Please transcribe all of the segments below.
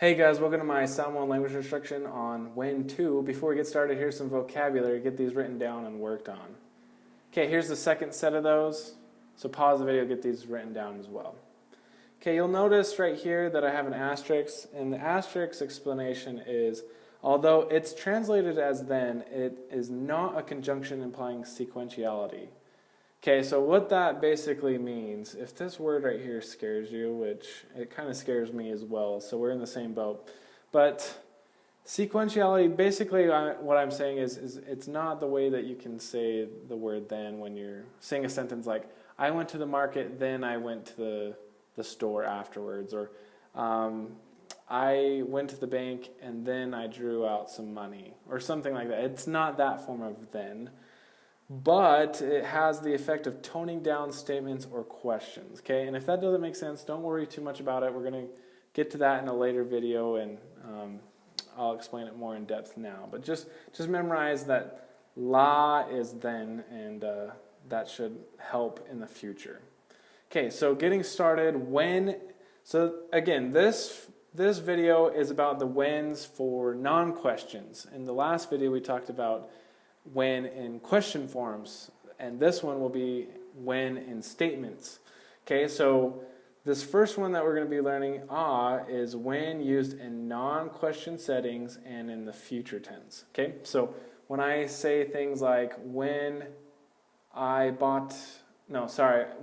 Hey guys, welcome to my Samoan language instruction on when to. Before we get started, here's some vocabulary. Get these written down and worked on. Okay, here's the second set of those. So pause the video, get these written down as well. Okay, you'll notice right here that I have an asterisk, and the asterisk explanation is, although it's translated as then, it is not a conjunction implying sequentiality. Okay, so what that basically means, if this word right here scares you, which it kind of scares me as well, so we're in the same boat, but sequentiality, basically what I'm saying is it's not the way that you can say the word then when you're saying a sentence like, I went to the market, then I went to the store afterwards, or I went to the bank and then I drew out some money, or something like that. It's not that form of then. But it has the effect of toning down statements or questions, okay? And if that doesn't make sense, don't worry too much about it. We're going to get to that in a later video, and I'll explain it more in depth now. But just memorize that la is then, and that should help in the future. Okay, so getting started, when. So again, this video is about the whens for non-questions. In the last video, we talked about when in question forms, and this one will be when in statements. Okay, so this first one that we're going to be learning, is when used in non-question settings and in the future tense. Okay, so when I say things like when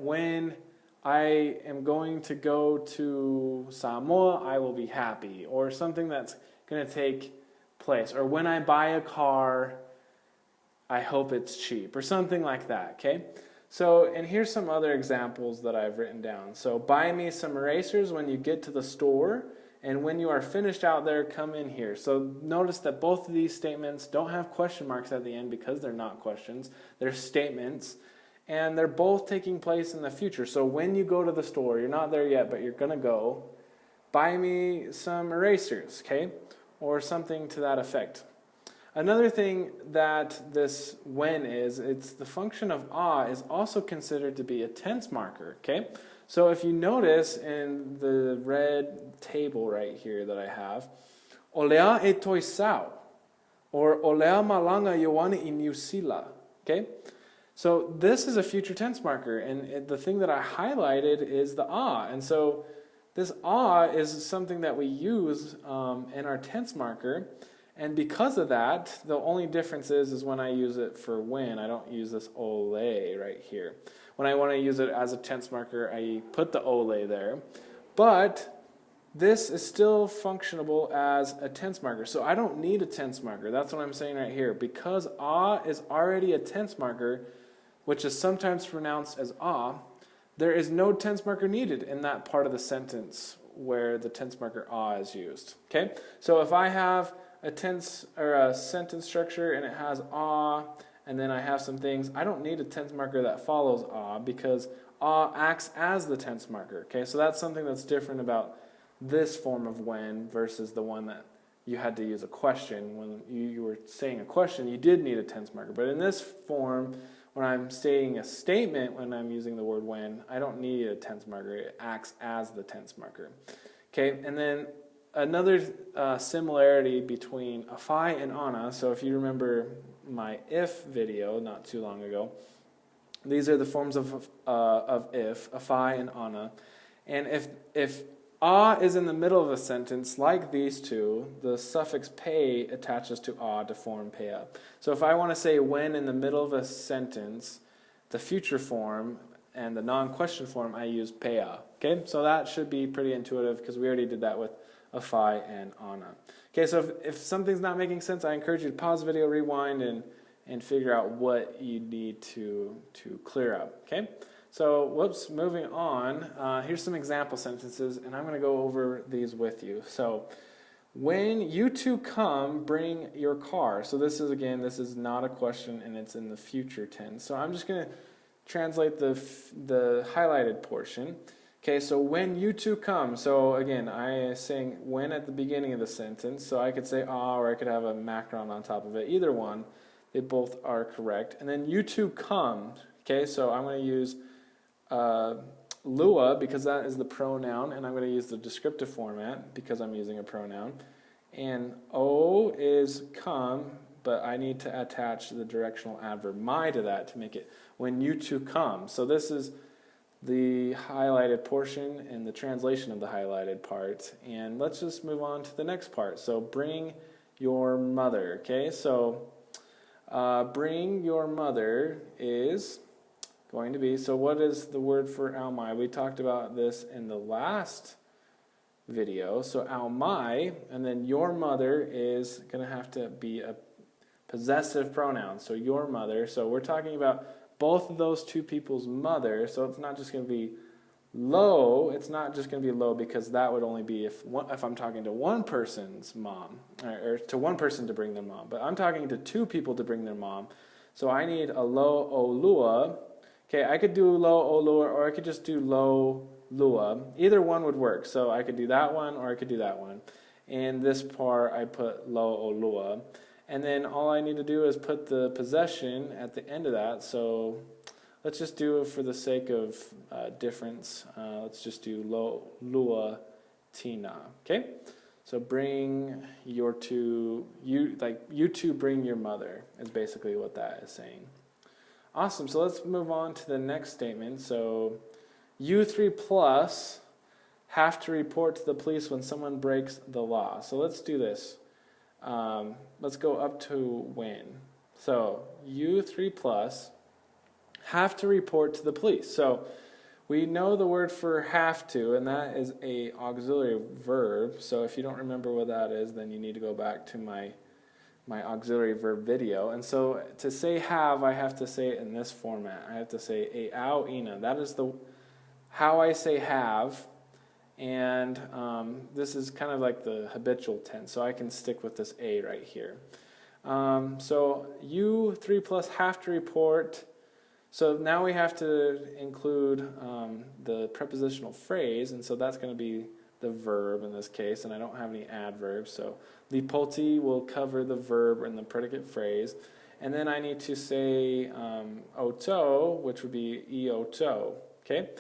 when I am going to go to Samoa, I will be happy, or something that's going to take place, or when I buy a car, I hope it's cheap, or something like that, okay? So, and here's some other examples that I've written down. So, buy me some erasers when you get to the store, and when you are finished out there, come in here. So, notice that both of these statements don't have question marks at the end because they're not questions. They're statements, and they're both taking place in the future. So, when you go to the store, you're not there yet, but you're going to go, buy me some erasers, okay? Or something to that effect. Another thing that this when is, it's the function of is also considered to be a tense marker, okay? So if you notice in the red table right here that I have, olea e toi sao, or olea malanga yowana I niusila, okay? So this is a future tense marker, and the thing that I highlighted is the and so this is something that we use in our tense marker. And because of that, the only difference is when I use it for when, I don't use this ole right here. When I want to use it as a tense marker, I put the ole there. But this is still functionable as a tense marker. So I don't need a tense marker. That's what I'm saying right here. Because is already a tense marker, which is sometimes pronounced as there is no tense marker needed in that part of the sentence where the tense marker is used. Okay? So if I have a tense or a sentence structure and it has and then I have some things, I don't need a tense marker that follows because acts as the tense marker. Okay, so that's something that's different about this form of when versus the one that you had to use a question. When you were saying a question, you did need a tense marker. But in this form, when I'm stating a statement, when I'm using the word when, I don't need a tense marker. It acts as the tense marker. Okay, and then another similarity between afai and ana, so if you remember my if video not too long ago, these are the forms of if, afai and ana. And if is in the middle of a sentence, like these two, the suffix pe attaches to to form pea. So if I want to say when in the middle of a sentence, the future form and the non-question form, I use pea. Okay, so that should be pretty intuitive because we already did that with afai and ana. Okay, so if something's not making sense, I encourage you to pause the video, rewind, and figure out what you need to clear up. Okay, so moving on. Here's some example sentences, and I'm going to go over these with you. So, when you two come, bring your car. So this is not a question, and it's in the future tense. So I'm just going to translate the highlighted portion. Okay, so when you two come, so again, I am saying when at the beginning of the sentence, so I could say or I could have a macron on top of it. Either one, they both are correct. And then you two come, okay, so I'm going to use lua, because that is the pronoun, and I'm going to use the descriptive format because I'm using a pronoun. And o is come, but I need to attach the directional adverb my to that to make it when you two come. So this is the highlighted portion and the translation of the highlighted part. And let's just move on to the next part. So bring your mother. Okay, so bring your mother is going to be, so what is the word for aumai? We talked about this in the last video. So aumai, and then your mother is going to have to be a possessive pronoun. So your mother. So we're talking about both of those two people's mother. So it's not just going to be lo. It's not just going to be lo because that would only be if I'm talking to one person's mom, or to one person to bring their mom. But I'm talking to two people to bring their mom. So I need a lo o lua. Okay, I could do lo o lua, or I could just do lo lua. Either one would work. So I could do that one, or I could do that one. In this part, I put lo o lua. And then all I need to do is put the possession at the end of that. So let's just do it for the sake of difference. Let's just do lo lua tina. Okay? So bring your two, you two bring your mother is basically what that is saying. Awesome. So let's move on to the next statement. So you 3 plus have to report to the police when someone breaks the law. So let's do this. Let's go up to when. So you 3 plus have to report to the police. So we know the word for have to, and that is a auxiliary verb. So if you don't remember what that is, then you need to go back to my auxiliary verb video. And so to say have, I have to say it in this format. I have to say a au ina. That is how I say have. And this is kind of like the habitual tense, so I can stick with this a right here. So you 3 plus have to report. So now we have to include the prepositional phrase, and so that's going to be the verb in this case, and I don't have any adverbs. So lipoti will cover the verb and the predicate phrase. And then I need to say oto, which would be ioto. Okay?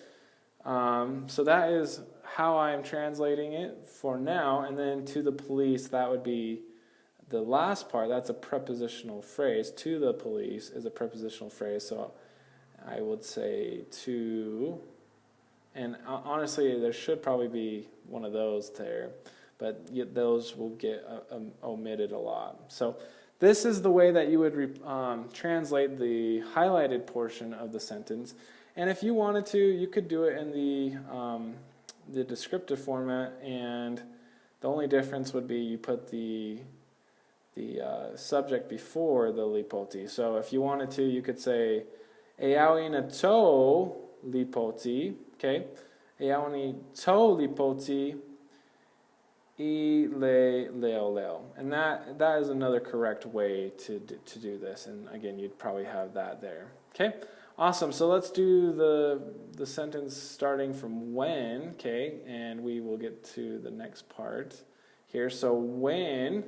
So that is how I'm translating it for now. And then to the police, that would be the last part. That's a prepositional phrase. To the police is a prepositional phrase. So I would say to, and honestly, there should probably be one of those there, but those will get omitted a lot. So this is the way that you would translate the highlighted portion of the sentence. And if you wanted to, you could do it in the descriptive format, and the only difference would be you put the subject before the lipoti. So if you wanted to, you could say eawina to lipoti, okay? Eawini to lipoti I le leo leo. And that is another correct way to do this. And again, you'd probably have that there. Okay? Awesome. So let's do the sentence starting from when, okay? And we will get to the next part here. So when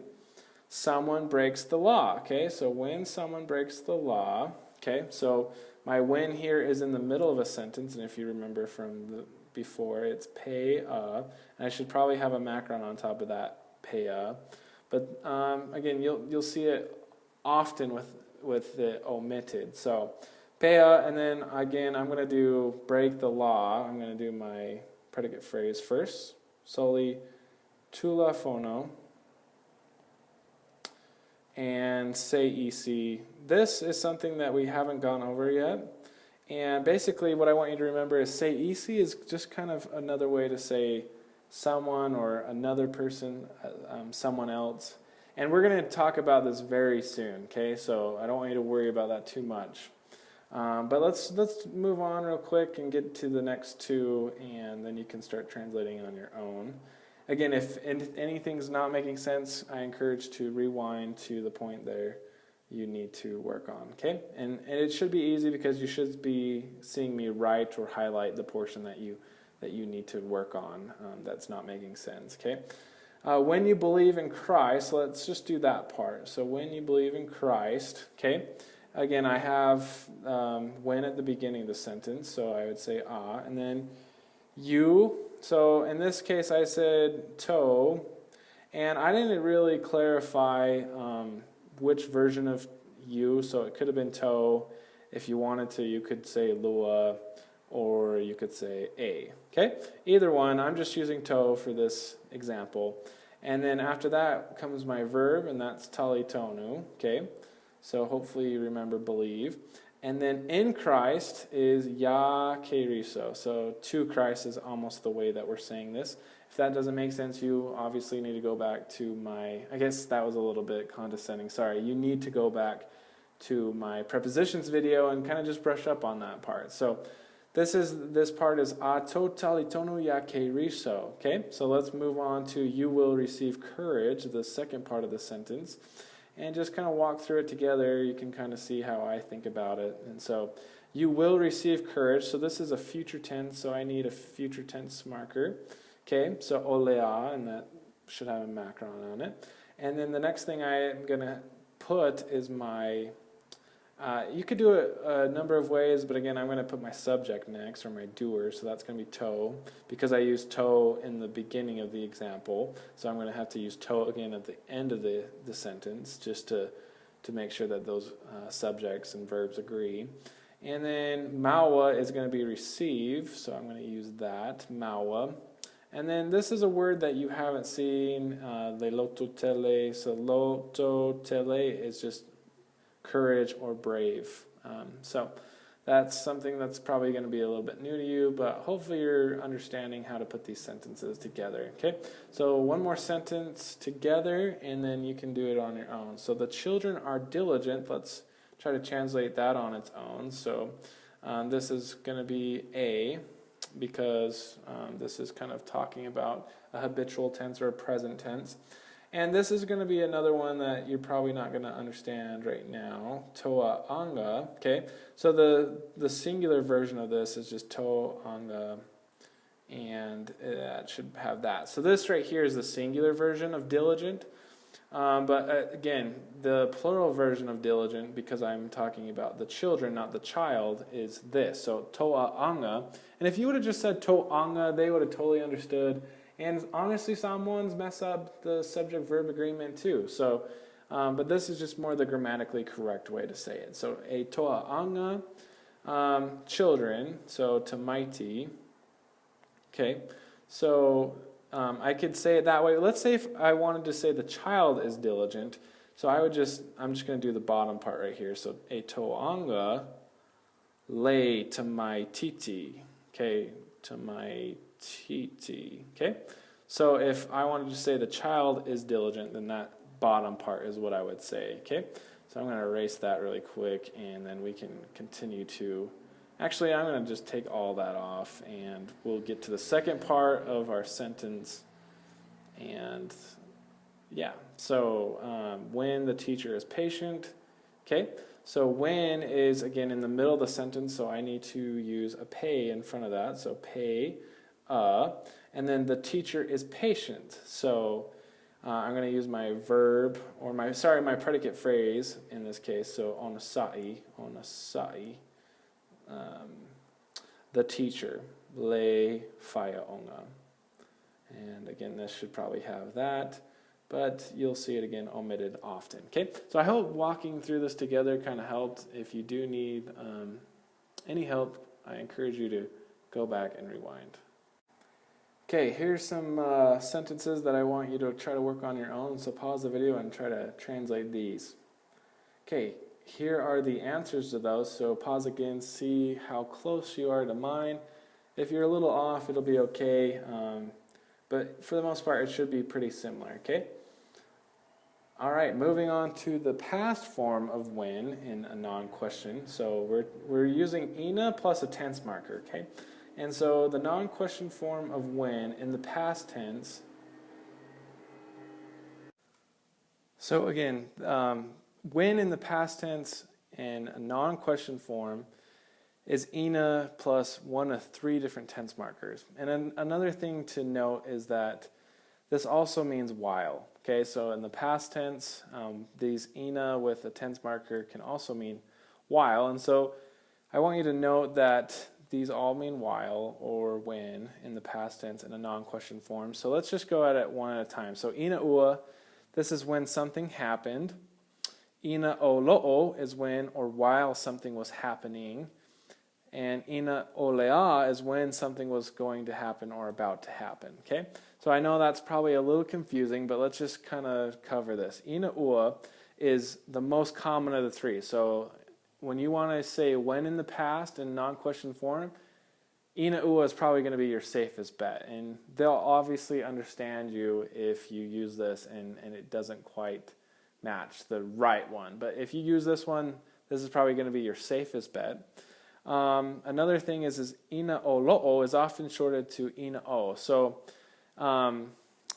someone breaks the law, okay? So when someone breaks the law, okay? So my when here is in the middle of a sentence, and if you remember from before, it's pay and I should probably have a macron on top of that pay but again, you'll see it often with the omitted. So pay and then again I'm going to do break the law. I'm going to do my predicate phrase first. Soli tula phono and say ec. This is something that we haven't gone over yet. And basically what I want you to remember is say ec is just kind of another way to say someone or another person, someone else. And we're going to talk about this very soon, okay? So I don't want you to worry about that too much. But let's move on real quick and get to the next two, and then you can start translating on your own. Again, if anything's not making sense, I encourage to rewind to the point there you need to work on, okay? And it should be easy because you should be seeing me write or highlight the portion that you need to work on that's not making sense, okay? When you believe in Christ, let's just do that part. So when you believe in Christ, okay? Again, I have when at the beginning of the sentence, so I would say and then you. So in this case, I said toe, and I didn't really clarify which version of you. So it could have been toe. If you wanted to, you could say lua, or you could say a. Okay, either one. I'm just using toe for this example. And then after that comes my verb, and that's talitonu. Okay, so hopefully you remember believe. And then in Christ is ya keriso. So to Christ is almost the way that we're saying this. If that doesn't make sense, you obviously need to go back to my, I guess that was a little bit condescending. Sorry, you need to go back to my prepositions video and kind of just brush up on that part. So this part is a to talitonu ya keriso. Okay, so let's move on to you will receive courage, the second part of the sentence. And just kind of walk through it together. You can kind of see how I think about it. And so, you will receive courage. So this is a future tense, so I need a future tense marker. Okay, so olea, and that should have a macron on it. And then the next thing I'm going to put is my, you could do it a number of ways, but again, I'm going to put my subject next, or my doer, so that's going to be toe, because I used toe in the beginning of the example, so I'm going to have to use toe again at the end of the sentence, just to make sure that those subjects and verbs agree. And then maua is going to be receive, so I'm going to use that, maua. And then this is a word that you haven't seen, lelototele, so lototele is just courage or brave. So that's something that's probably going to be a little bit new to you, but hopefully you're understanding how to put these sentences together. Okay, so one more sentence together, and then you can do it on your own. So the children are diligent. Let's try to translate that on its own. So this is going to be a, because this is kind of talking about a habitual tense or a present tense. And this is going to be another one that you're probably not going to understand right now. Toa anga. Okay, so the singular version of this is just toa anga, and it should have that. So this right here is the singular version of diligent. But again, the plural version of diligent, because I'm talking about the children, not the child, is this. So toa anga. And if you would have just said toa anga, they would have totally understood. And honestly, Samoans mess up the subject-verb agreement too. So, but this is just more the grammatically correct way to say it. So, e toa anga, children, so tamaiti. Okay, so I could say it that way. Let's say if I wanted to say the child is diligent, so I'm just going to do the bottom part right here. So, e toa anga, le tamaititi. Okay, tamaititi. Okay, so if I wanted to say the child is diligent, then that bottom part is what I would say. Okay, so I'm going to erase that really quick, and then we can continue to, actually I'm going to just take all that off, and we'll get to the second part of our sentence. And yeah, so when the teacher is patient. Okay, so when is again in the middle of the sentence, so I need to use a pay in front of that, so pay. And then the teacher is patient. So I'm going to use my verb, or my predicate phrase in this case. So onasai, the teacher, le faya onga. And again, this should probably have that, but you'll see it again omitted often. Okay, so I hope walking through this together kind of helped. If you do need any help, I encourage you to go back and rewind. Okay, here's some sentences that I want you to try to work on your own, so pause the video and try to translate these. Okay, here are the answers to those, so pause again, see how close you are to mine. If you're a little off, it'll be okay, but for the most part, it should be pretty similar, okay? All right, moving on to the past form of when in a non-question. So we're using ina plus a tense marker, okay? And so the non-question form of when in the past tense. So again, when in the past tense in a non-question form is ina plus one of three different tense markers. And another thing to note is that this also means while. Okay, so in the past tense, these ina with a tense marker can also mean while. And so I want you to note that these all mean while or when in the past tense in a non-question form. So let's just go at it one at a time. So ina ua, this is when something happened. Ina o lo'o is when or while something was happening. And ina o lea is when something was going to happen or about to happen. Okay? So I know that's probably a little confusing, but let's just kind of cover this. Ina ua is the most common of the three. So when you want to say when in the past in non-question form, ina ua is probably going to be your safest bet. And they'll obviously understand you if you use this and it doesn't quite match the right one. But if you use this one, this is probably going to be your safest bet. Another thing is ina o lo'o is often shortened to ina o. So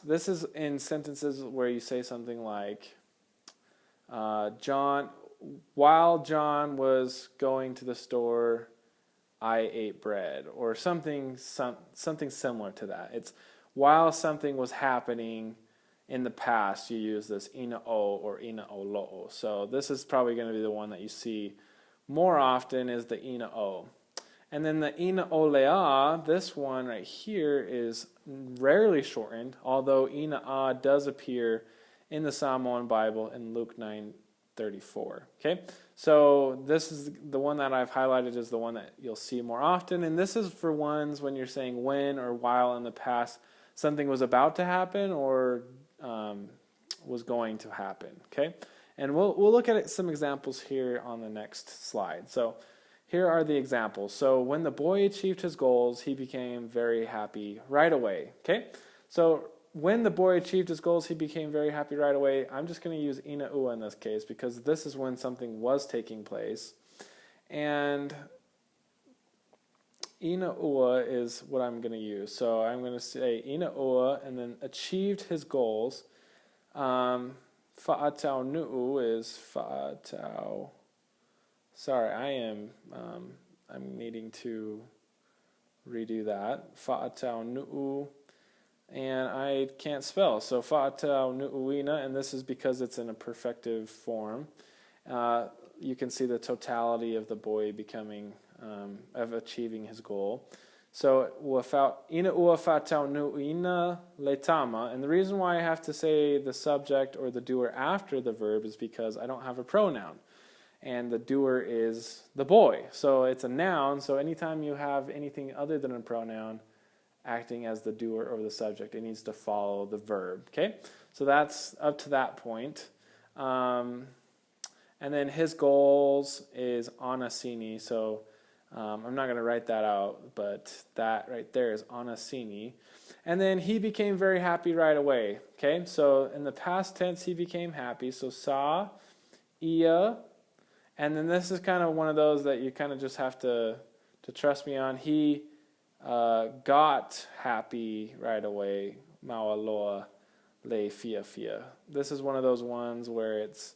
this is in sentences where you say something like, while John was going to the store, I ate bread, or something similar to that. It's while something was happening in the past, you use this ina o or ina o lo'o. So this is probably going to be the one that you see more often is the ina o. And then the ina o lea, this one right here is rarely shortened, although ina a does appear in the Samoan Bible in Luke 9:34. Okay, so this is the one that I've highlighted is the one that you'll see more often, and this is for ones when you're saying when or while in the past something was about to happen or was going to happen. Okay, and we'll look at some examples here on the next slide. So here are the examples. So when the boy achieved his goals, he became very happy right away. Okay, so when the boy achieved his goals, he became very happy right away. I'm just going to use ina ua in this case because this is when something was taking place. And ina ua is what I'm going to use. So I'm going to say ina ua and then achieved his goals. Fa'atau nu'u is fa'atau. Sorry, I'm needing to redo that. Fa'atau nu'u. And I can't spell. So fa'atau nu'uina, and this is because it's in a perfective form. You can see the totality of the boy becoming, of achieving his goal. So ina ua fa'atau nu'uina letama, and the reason why I have to say the subject or the doer after the verb is because I don't have a pronoun. And the doer is the boy. So it's a noun, so anytime you have anything other than a pronoun acting as the doer or the subject, it needs to follow the verb. Okay, so that's up to that point. And then his goals is anasini. So I'm not going to write that out, but that right there is anasini. And then he became very happy right away. Okay, so in the past tense, he became happy. So sa, ia, and then this is kind of one of those that you kind of just have to trust me on. He got happy right away. Maualoa le fia fia. This is one of those ones where it's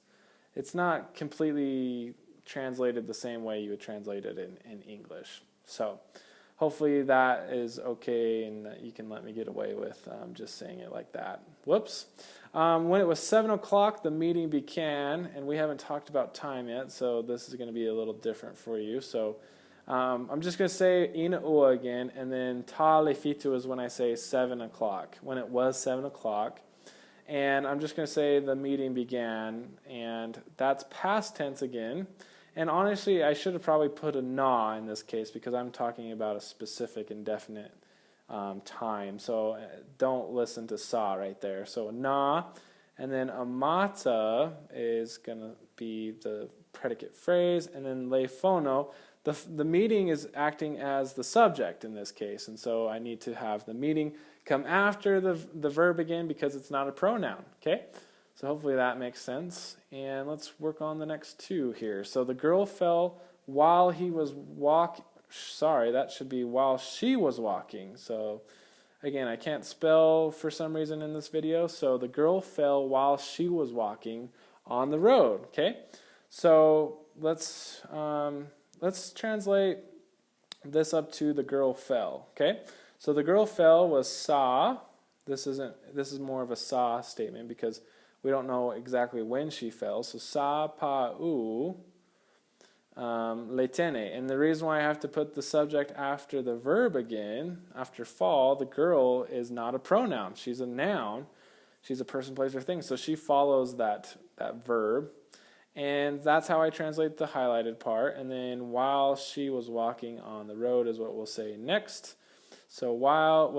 not completely translated the same way you would translate it in English. So hopefully that is okay and that you can let me get away with just saying it like that. Whoops. When it was 7 o'clock, the meeting began, and we haven't talked about time yet, so this is going to be a little different for you. So I'm just going to say ina ua again, and then ta le fitu is when I say 7 o'clock, when it was 7 o'clock. And I'm just going to say the meeting began, and that's past tense again. And honestly, I should have probably put a na in this case because I'm talking about a specific indefinite time. So don't listen to sa right there. So na, and then amata is going to be the predicate phrase, and then lefono. The meeting is acting as the subject in this case, and so I need to have the meeting come after the verb again because it's not a pronoun, okay? So hopefully that makes sense, and let's work on the next two here. So the girl fell while he was that should be while she was walking. So again, I can't spell for some reason in this video, so the girl fell while she was walking on the road, okay? So let's translate this up to the girl fell, okay? So the girl fell was sa. This is more of a sa statement because we don't know exactly when she fell. So sa pa u. letene. And the reason why I have to put the subject after the verb again, after fall, the girl is not a pronoun. She's a noun. She's a person, place, or thing. So she follows that verb. And that's how I translate the highlighted part. And then while she was walking on the road is what we'll say next. So while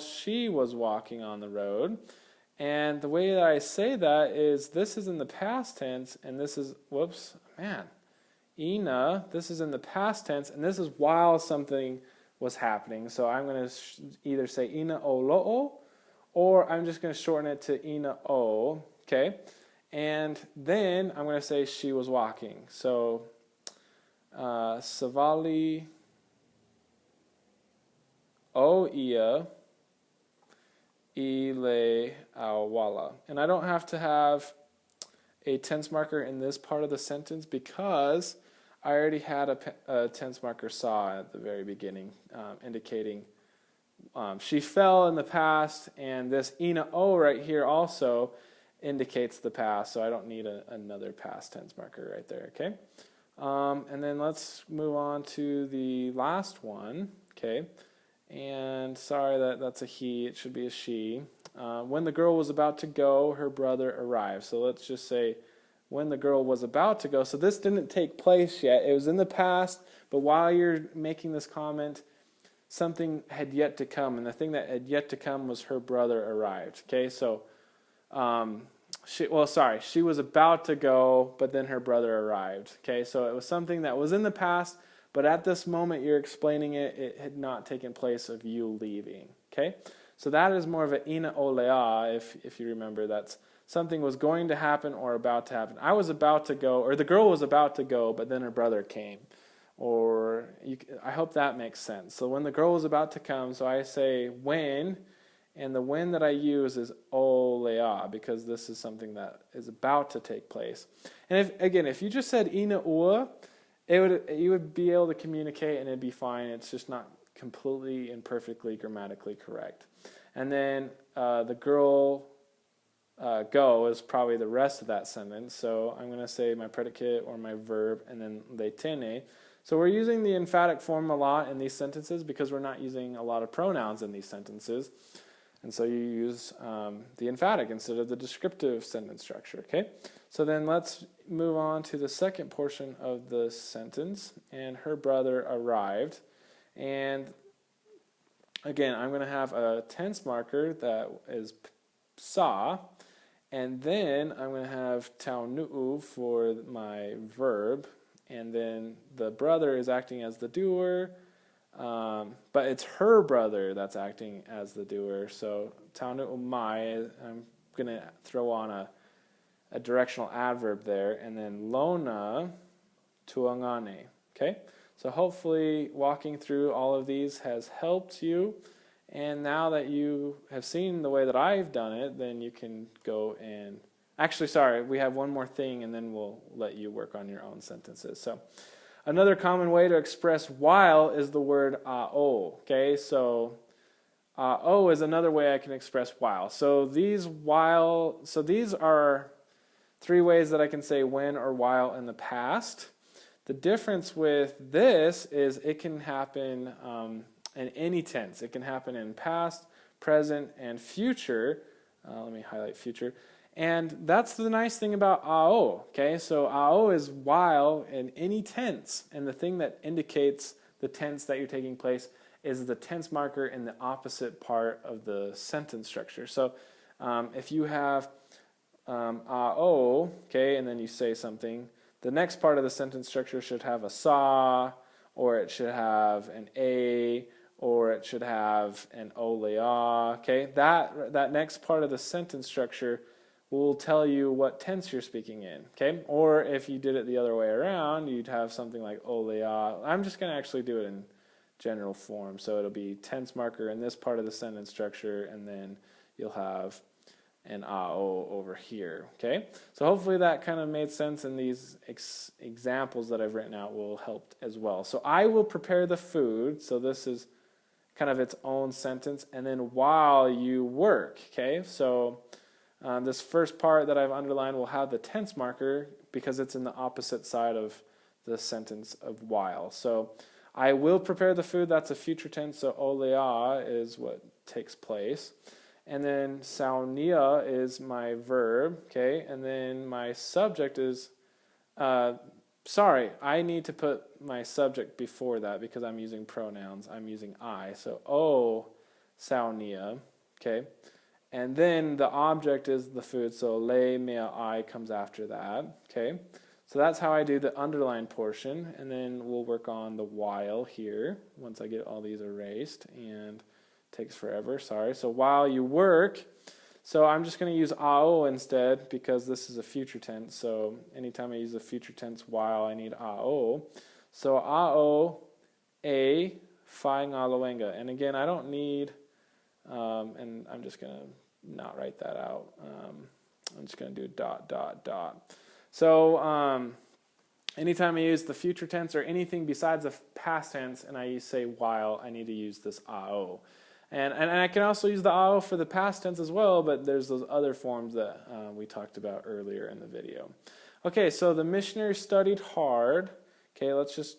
she was walking on the road. And the way that I say that is this is in the past tense, and this is, ina, this is in the past tense, and this is while something was happening. So I'm going to either say ina o lo'o, or I'm just going to shorten it to ina o, okay? And then I'm going to say she was walking. So, savali o ia ile awala. And I don't have to have a tense marker in this part of the sentence because I already had a tense marker saw at the very beginning, indicating she fell in the past, and this ina o right here also indicates the past, so I don't need another past tense marker right there, okay? And then let's move on to the last one, okay? And sorry that's a he, it should be a she. When the girl was about to go, her brother arrived. So let's just say when the girl was about to go. So this didn't take place yet. It was in the past, but while you're making this comment, something had yet to come, and the thing that had yet to come was her brother arrived, okay? So she was about to go, but then her brother arrived. Okay, so it was something that was in the past, but at this moment you're explaining it had not taken place of you leaving. Okay, so that is more of an ina olea, if you remember, that's something was going to happen or about to happen. I was about to go, or the girl was about to go, but then her brother came. I hope that makes sense. So when the girl was about to come, so I say when. And the when that I use is olea, because this is something that is about to take place. And if you just said ina ua, you would be able to communicate and it'd be fine. It's just not completely and perfectly grammatically correct. And then the girl go is probably the rest of that sentence. So I'm going to say my predicate or my verb and then letene. So we're using the emphatic form a lot in these sentences because we're not using a lot of pronouns in these sentences. And so you use the emphatic instead of the descriptive sentence structure, okay? So then let's move on to the second portion of the sentence. And her brother arrived. And again, I'm going to have a tense marker that is saw. And then I'm going to have taunu'u for my verb. And then the brother is acting as the doer. But it's her brother that's acting as the doer. So taunu umai, I'm going to throw on a directional adverb there, and then lona tuangane. Okay? So hopefully walking through all of these has helped you. And now that you have seen the way that I've done it, then you can go and... Actually, sorry, we have one more thing, and then we'll let you work on your own sentences. So another common way to express while is the word ao. Okay, so ao is another way I can express while. So these are three ways that I can say when or while in the past. The difference with this is it can happen in any tense. It can happen in past, present, and future. Let me highlight future. And that's the nice thing about ao, okay? So ao is while in any tense, and the thing that indicates the tense that you're taking place is the tense marker in the opposite part of the sentence structure. So if you have ao, okay, and then you say something, the next part of the sentence structure should have a sa, or it should have an a, or it should have an olea, okay? That next part of the sentence structure will tell you what tense you're speaking in, okay? Or if you did it the other way around, you'd have something like olea. I'm just going to actually do it in general form. So it'll be tense marker in this part of the sentence structure, and then you'll have an ao over here, okay? So hopefully that kind of made sense, and these examples that I've written out will help as well. So I will prepare the food. So this is kind of its own sentence, and then while you work, okay? So This first part that I've underlined will have the tense marker because it's in the opposite side of the sentence of while. So I will prepare the food, that's a future tense, so olea is what takes place. And then saunia is my verb, okay? And then my subject is, sorry, I need to put my subject before that because I'm using pronouns. I'm using I, so o saunia, okay? And then the object is the food, so le mea I comes after that, okay? So that's how I do the underlined portion, and then we'll work on the while here once I get all these erased, and it takes forever, sorry. So while you work, so I'm just going to use ao instead because this is a future tense, so anytime I use a future tense while, I need ao. So ao, a, fai ngā loenga. And again, I don't need, and I'm just going to not write that out. I'm just going to do dot, dot, dot. So anytime I use the future tense or anything besides the past tense and I say while, I need to use this ao. And I can also use the ao for the past tense as well, but there's those other forms that we talked about earlier in the video. Okay, so the missionary studied hard. Okay, let's just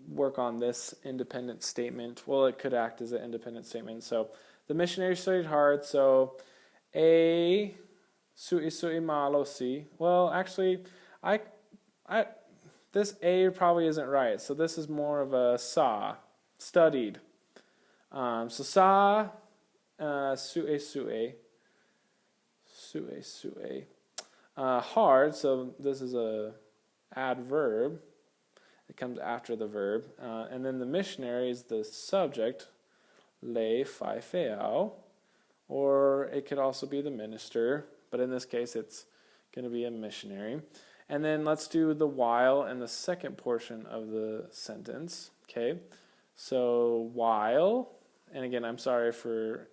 work on this independent statement. Well, it could act as an independent statement. So the missionary studied hard. So a sui malo si. Well, actually, this a probably isn't right. So this is more of a sa, studied. So sa sue. Hard. So this is a adverb. It comes after the verb, and then the missionary is the subject. Le fai feao, or it could also be the minister. But in this case, it's going to be a missionary. And then let's do the while and the second portion of the sentence. Okay, so while, and again, I'm sorry for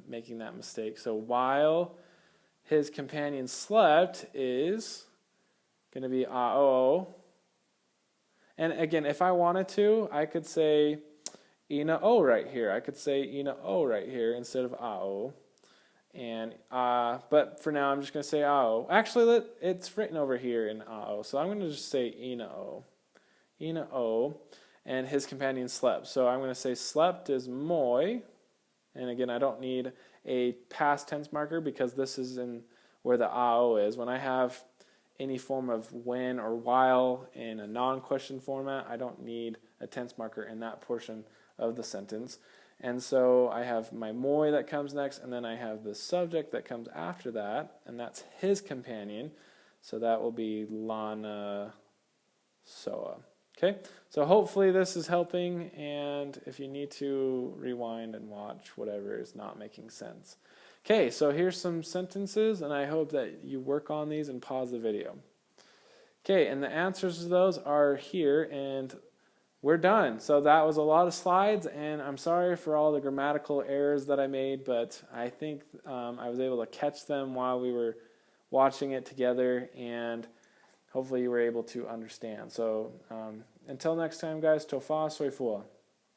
making that mistake. So while his companion slept is going to be ao. And again, if I wanted to, I could say ina o right here. I could say ina o right here instead of ao. And but for now, I'm just going to say ao. Actually, it's written over here in ao, so I'm going to just say ina o, and his companion slept. So I'm going to say slept is moi, and again, I don't need a past tense marker because this is in where the ao is. When I have any form of when or while in a non-question format, I don't need a tense marker in that portion of the sentence. And so I have my moi that comes next, and then I have the subject that comes after that, and that's his companion. So that will be lana soa. Okay, so hopefully this is helping, and if you need to rewind and watch whatever is not making sense. Okay, so here's some sentences, and I hope that you work on these and pause the video. Okay, and the answers to those are here, and we're done. So that was a lot of slides, and I'm sorry for all the grammatical errors that I made, but I think I was able to catch them while we were watching it together, and hopefully you were able to understand. So until next time, guys, tofa soifua.